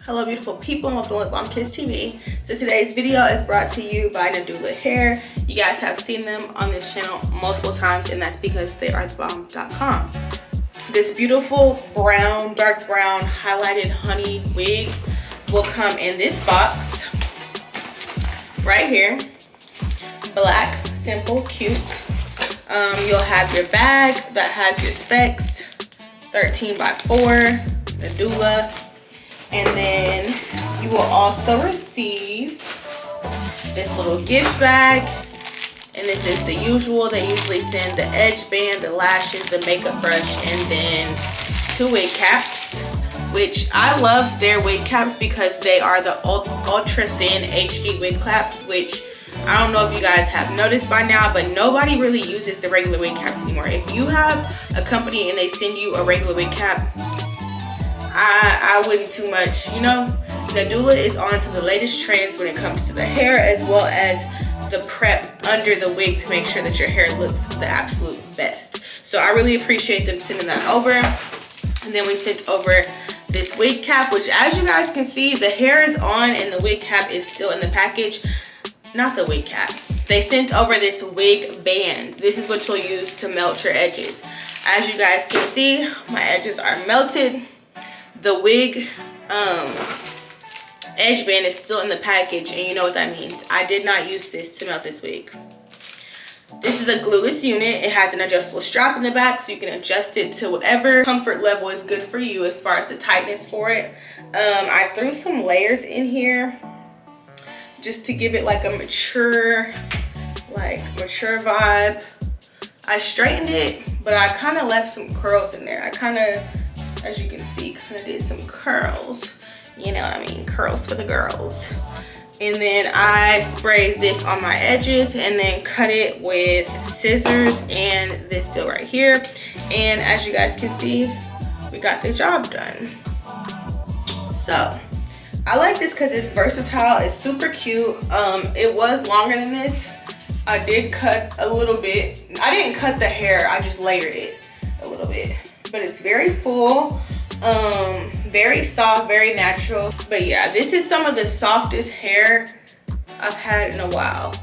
Hello beautiful people, welcome to Lip Balm Kiss TV. So today's video is brought to you by Nadula Hair. You guys have seen them on this channel multiple times, and that's because they are thebomb.com. This beautiful brown, dark brown, highlighted honey wig will come in this box right here. Black, simple, cute. You'll have your bag that has your specs, 13x4, Nadula. And then you will also receive this little gift bag. And this is the usual. They usually send the edge band, the lashes, the makeup brush, and then 2 wig caps. Which I love their wig caps because they are the ultra thin HD wig caps, which I don't know if you guys have noticed by now, but nobody really uses the regular wig caps anymore. If you have a company and they send you a regular wig cap, I wouldn't too much, you know. Nadula is on to the latest trends when it comes to the hair, as well as the prep under the wig to make sure that your hair looks the absolute best. So I really appreciate them sending that over. And then we sent over this wig cap, which as you guys can see, the hair is on and the wig cap is still in the package. Not the wig cap. They sent over this wig band. This is what you'll use to melt your edges. As you guys can see, my edges are melted. The wig edge band is still in the package, and you know what that means. I did not use this to melt this wig. This is a glueless unit. It has an adjustable strap in the back, so you can adjust it to whatever comfort level is good for you as far as the tightness for it. I threw some layers in here just to give it like a mature vibe. I straightened it, but I kind of left some curls in there. I kind of, as you can see, kind of did some curls. You know what I mean? Curls for the girls. And then I sprayed this on my edges and then cut it with scissors and this deal right here. And as you guys can see, we got the job done. So I like this because it's versatile. It's super cute. It was longer than this. I did cut a little bit. I didn't cut the hair. I just layered it a little bit. But it's very full, very soft, very natural. But yeah, this is some of the softest hair I've had in a while.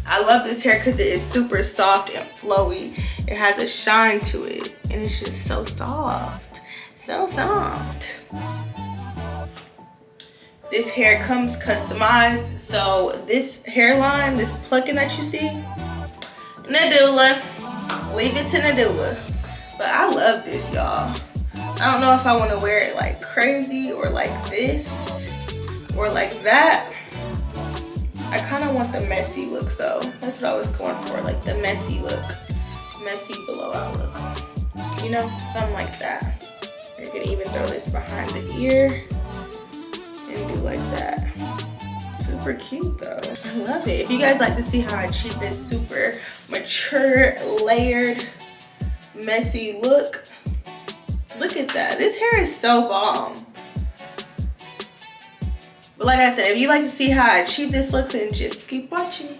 I love this hair because it is super soft and flowy. It has a shine to it, and it's just so soft, so soft. This hair comes customized. So this hairline, this plucking that you see, Nadula, leave it to Nadula. But I love this, y'all. I don't know if I want to wear it like crazy or like this or like that. I kind of want the messy look though. That's what I was going for, like the messy look. Messy blowout look. You know, something like that. You can even throw this behind the ear and do like that. Super cute though. I love it. If you guys like to see how I achieve this super mature, layered, messy look, look at that. This hair is so bomb. But like I said, if you like to see how I achieve this look, then just keep watching.